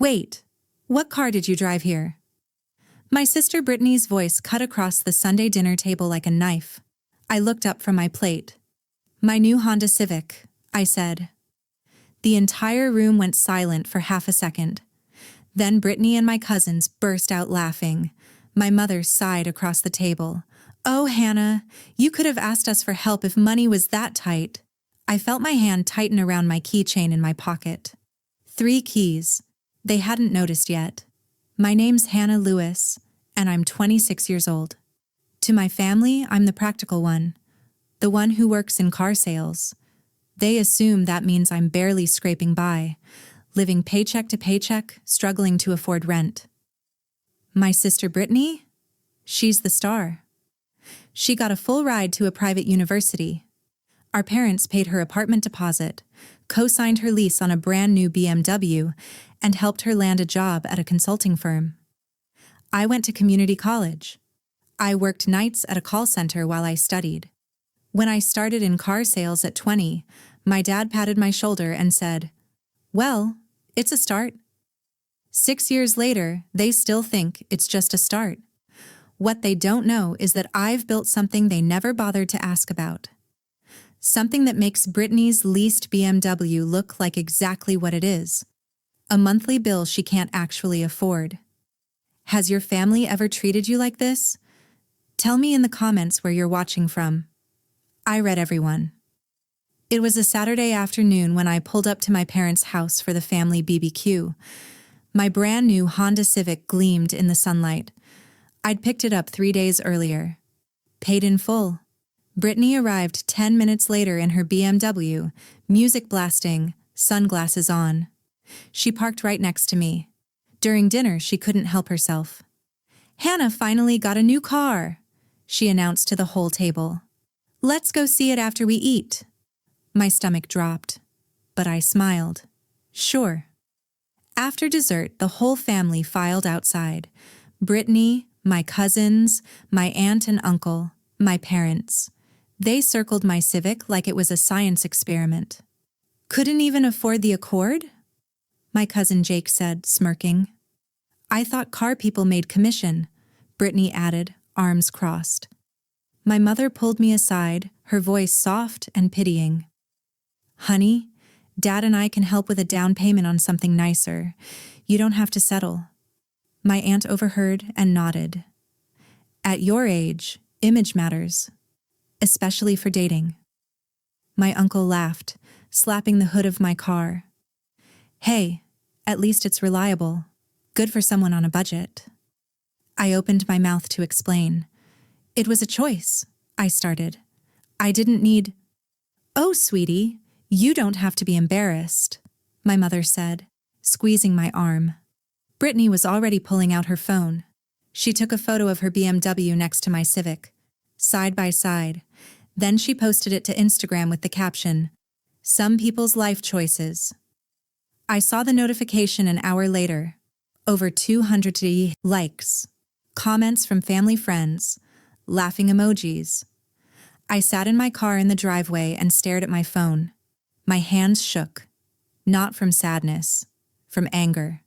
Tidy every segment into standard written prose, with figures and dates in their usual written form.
Wait, what car did you drive here? My sister Brittany's voice cut across the Sunday dinner table like a knife. I looked up from my plate. My new Honda Civic, I said. The entire room went silent for half a second. Then Brittany and my cousins burst out laughing. My mother sighed across the table. Oh, Hannah, you could have asked us for help if money was that tight. I felt my hand tighten around my keychain in my pocket. 3 keys. They hadn't noticed yet. My name's Hannah Lewis, and I'm 26 years old. To my family, I'm the practical one, the one who works in car sales. They assume that means I'm barely scraping by, living paycheck to paycheck, struggling to afford rent. My sister Brittany? She's the star. She got a full ride to a private university. Our parents paid her apartment deposit, co-signed her lease on a brand new BMW, and helped her land a job at a consulting firm. I went to community college. I worked nights at a call center while I studied. When I started in car sales at 20, my dad patted my shoulder and said, "Well, it's a start." 6 years later, they still think it's just a start. What they don't know is that I've built something they never bothered to ask about. Something that makes Brittany's leased BMW look like exactly what it is. A monthly bill she can't actually afford. Has your family ever treated you like this? Tell me in the comments where you're watching from. I read everyone. It was a Saturday afternoon when I pulled up to my parents' house for the family BBQ. My brand new Honda Civic gleamed in the sunlight. I'd picked it up 3 days earlier. Paid in full. Brittany arrived 10 minutes later in her BMW, music blasting, sunglasses on. She parked right next to me. During dinner, she couldn't help herself. "Hannah finally got a new car," she announced to the whole table. "Let's go see it after we eat." My stomach dropped, but I smiled. Sure. After dessert, the whole family filed outside. Brittany, my cousins, my aunt and uncle, my parents. They circled my Civic like it was a science experiment. "Couldn't even afford the Accord?" my cousin Jake said, smirking. "I thought car people made commission," Brittany added, arms crossed. My mother pulled me aside, her voice soft and pitying. "Honey, Dad and I can help with a down payment on something nicer. You don't have to settle." My aunt overheard and nodded. "At your age, image matters, especially for dating." My uncle laughed, slapping the hood of my car. "Hey, at least it's reliable. Good for someone on a budget." I opened my mouth to explain. "It was a choice," I started. "I didn't need—" "Oh, sweetie, you don't have to be embarrassed," my mother said, squeezing my arm. Brittany was already pulling out her phone. She took a photo of her BMW next to my Civic, side by side. Then she posted it to Instagram with the caption, "Some people's life choices." I saw the notification an hour later. Over 200 likes, comments from family friends, laughing emojis. I sat in my car in the driveway and stared at my phone. My hands shook, not from sadness, from anger.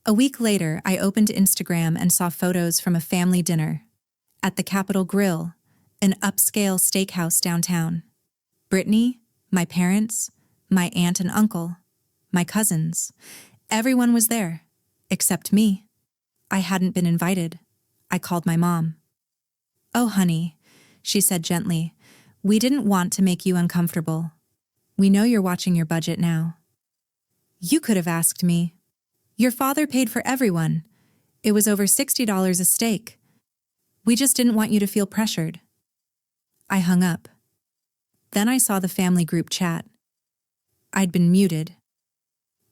A week later, I opened Instagram and saw photos from a family dinner at the Capitol Grill, an upscale steakhouse downtown. Brittany, my parents, my aunt and uncle, my cousins, everyone was there, except me. I hadn't been invited. I called my mom. "Oh, honey," she said gently, "we didn't want to make you uncomfortable. We know you're watching your budget now." "You could have asked me. Your father paid for everyone. It was over $60 a steak. We just didn't want you to feel pressured." I hung up. Then I saw the family group chat. I'd been muted.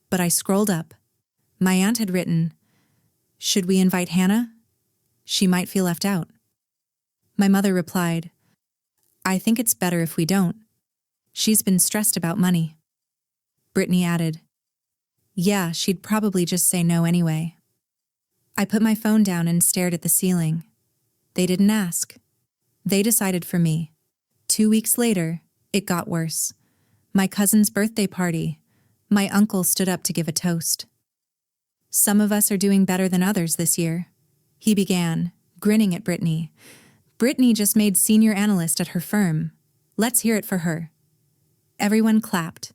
But I scrolled up. My aunt had written, "Should we invite Hannah? She might feel left out." My mother replied, "I think it's better if we don't. She's been stressed about money." Brittany added, "Yeah, she'd probably just say no anyway." I put my phone down and stared at the ceiling. They didn't ask. They decided for me. 2 weeks later, it got worse. My cousin's birthday party. My uncle stood up to give a toast. Some of us are doing better than others this year, he began, grinning at Brittany. Brittany just made senior analyst at her firm. Let's hear it for her. Everyone clapped.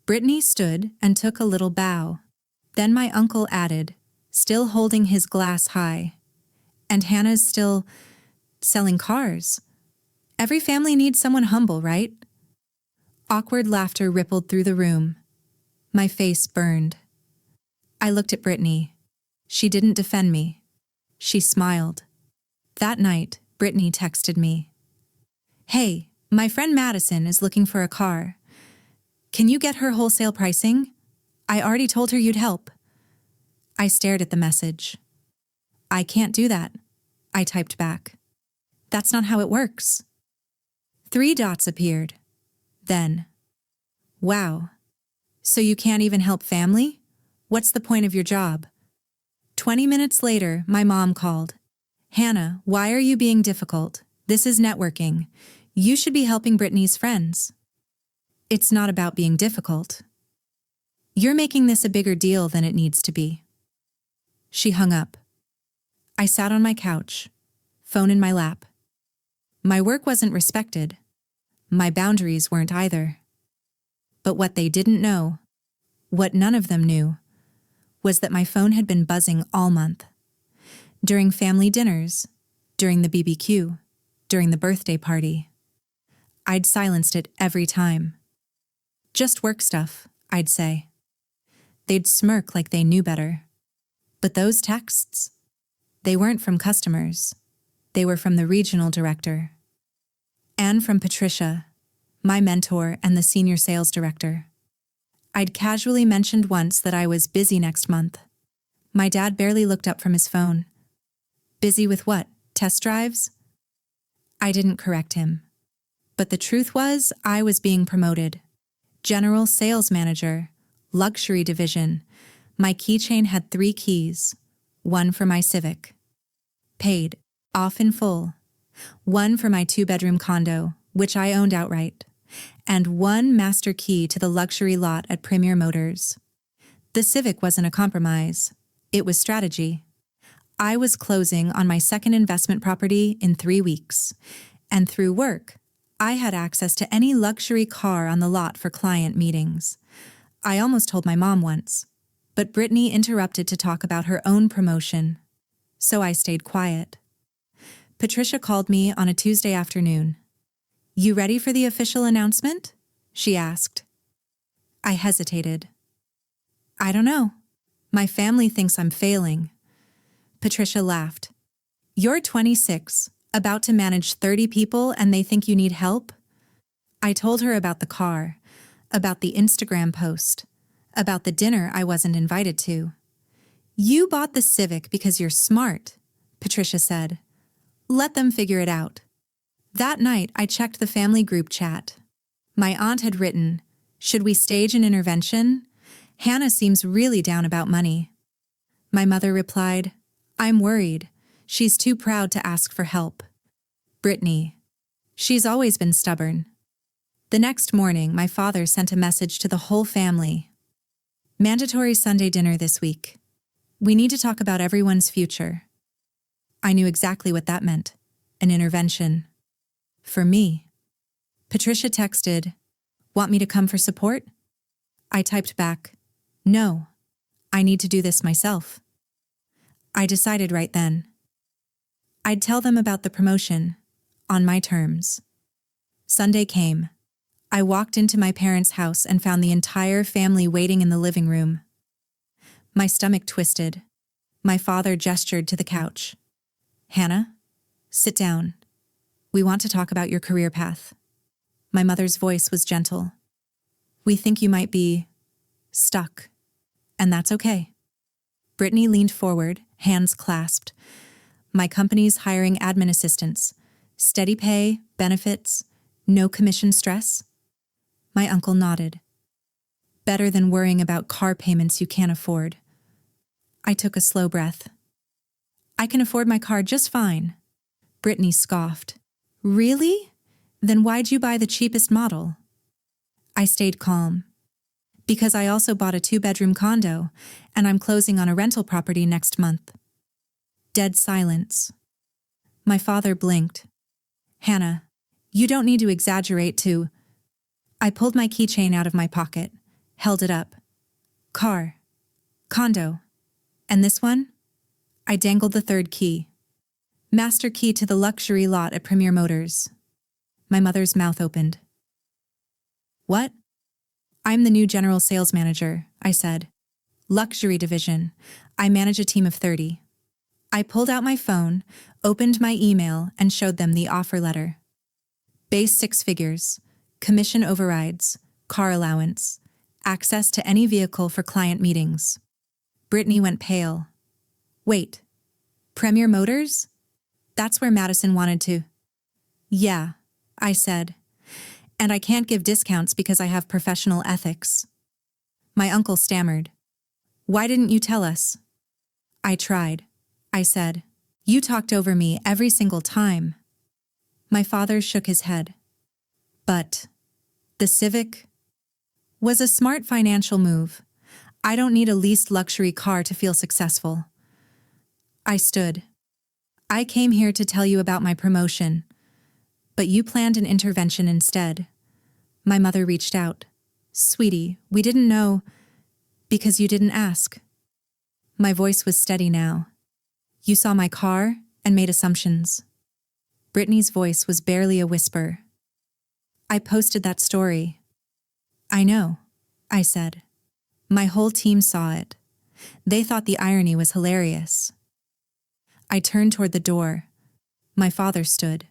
Brittany stood and took a little bow. Then my uncle added, still holding his glass high. And Hannah's still selling cars. Every family needs someone humble, right? Awkward laughter rippled through the room. My face burned. I looked at Brittany. She didn't defend me. She smiled. That night, Brittany texted me. Hey, my friend Madison is looking for a car. Can you get her wholesale pricing? I already told her you'd help. I stared at the message. I can't do that, I typed back. That's not how it works. 3 dots appeared. Then, wow. So you can't even help family? What's the point of your job? 20 minutes later, my mom called. Hannah, why are you being difficult? This is networking. You should be helping Brittany's friends. It's not about being difficult. You're making this a bigger deal than it needs to be. She hung up. I sat on my couch, phone in my lap. My work wasn't respected. My boundaries weren't either. But what they didn't know, what none of them knew, was that my phone had been buzzing all month. During family dinners, during the BBQ, during the birthday party. I'd silenced it every time. Just work stuff, I'd say. They'd smirk like they knew better. But those texts, they weren't from customers. They were from the regional director. And from Patricia, my mentor and the senior sales director. I'd casually mentioned once that I was busy next month. My dad barely looked up from his phone. Busy with what? Test drives? I didn't correct him. But the truth was, I was being promoted. General sales manager, luxury division. My keychain had 3 keys. 1 for my Civic. Paid, off in full. 1 for my 2-bedroom condo, which I owned outright. And 1 master key to the luxury lot at Premier Motors. The Civic wasn't a compromise. It was strategy. I was closing on my second investment property in 3 weeks. And through work, I had access to any luxury car on the lot for client meetings. I almost told my mom once, but Brittany interrupted to talk about her own promotion. So I stayed quiet. Patricia called me on a Tuesday afternoon. You ready for the official announcement? She asked. I hesitated. I don't know. My family thinks I'm failing. Patricia laughed. You're 26, about to manage 30 people, and they think you need help? I told her about the car, about the Instagram post, about the dinner I wasn't invited to. You bought the Civic because you're smart, Patricia said. Let them figure it out. That night, I checked the family group chat. My aunt had written, should we stage an intervention? Hannah seems really down about money. My mother replied, I'm worried. She's too proud to ask for help. Brittany. She's always been stubborn. The next morning, my father sent a message to the whole family. Mandatory Sunday dinner this week. We need to talk about everyone's future. I knew exactly what that meant. An intervention. For me. Patricia texted, want me to come for support? I typed back, no. I need to do this myself. I decided right then. I'd tell them about the promotion, on my terms. Sunday came. I walked into my parents' house and found the entire family waiting in the living room. My stomach twisted. My father gestured to the couch. Hannah, sit down. We want to talk about your career path. My mother's voice was gentle. We think you might be stuck, and that's okay. Brittany leaned forward, hands clasped. My company's hiring admin assistants. Steady pay, benefits, no commission stress. My uncle nodded. Better than worrying about car payments you can't afford. I took a slow breath. I can afford my car just fine. Brittany scoffed. Really? Then why'd you buy the cheapest model? I stayed calm. Because I also bought a 2-bedroom condo, and I'm closing on a rental property next month. Dead silence. My father blinked. Hannah, you don't need to exaggerate to... I pulled my keychain out of my pocket, held it up. Car. Condo. And this one? I dangled the third key. Master key to the luxury lot at Premier Motors. My mother's mouth opened. What? I'm the new general sales manager, I said. Luxury division. I manage a team of 30. I pulled out my phone, opened my email, and showed them the offer letter. Base 6 figures, commission overrides, car allowance, access to any vehicle for client meetings. Brittany went pale. Wait, Premier Motors? That's where Madison wanted to. Yeah, I said. And I can't give discounts because I have professional ethics. My uncle stammered. Why didn't you tell us? I tried, I said. You talked over me every single time. My father shook his head. But the Civic was a smart financial move. I don't need a leased luxury car to feel successful. I stood. I came here to tell you about my promotion, but you planned an intervention instead. My mother reached out. Sweetie, we didn't know because you didn't ask. My voice was steady now. You saw my car and made assumptions. Brittany's voice was barely a whisper. I posted that story. I know, I said. My whole team saw it. They thought the irony was hilarious. I turned toward the door. My father stood.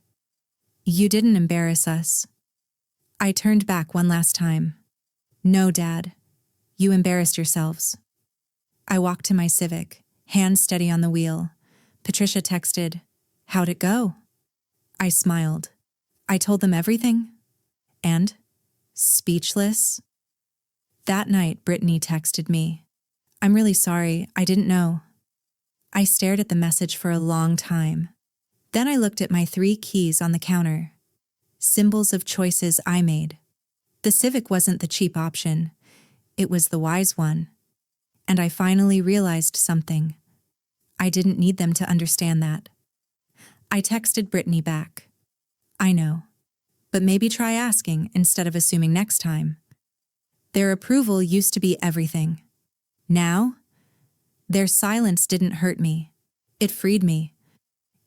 You didn't embarrass us. I turned back one last time. No, Dad. You embarrassed yourselves. I walked to my Civic, hands steady on the wheel. Patricia texted, "How'd it go?" I smiled. I told them everything. And, speechless. That night, Brittany texted me. I'm really sorry, I didn't know. I stared at the message for a long time. Then I looked at my 3 keys on the counter. Symbols of choices I made. The Civic wasn't the cheap option. It was the wise one. And I finally realized something. I didn't need them to understand that. I texted Brittany back. I know. But maybe try asking instead of assuming next time. Their approval used to be everything. Now, their silence didn't hurt me. It freed me.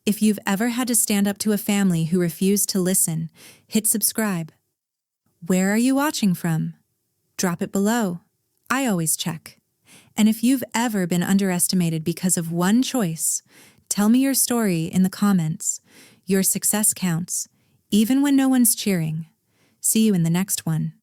If you've ever had to stand up to a family who refused to listen, hit subscribe. Where are you watching from? Drop it below. I always check. And if you've ever been underestimated because of one choice, tell me your story in the comments. Your success counts, even when no one's cheering. See you in the next one.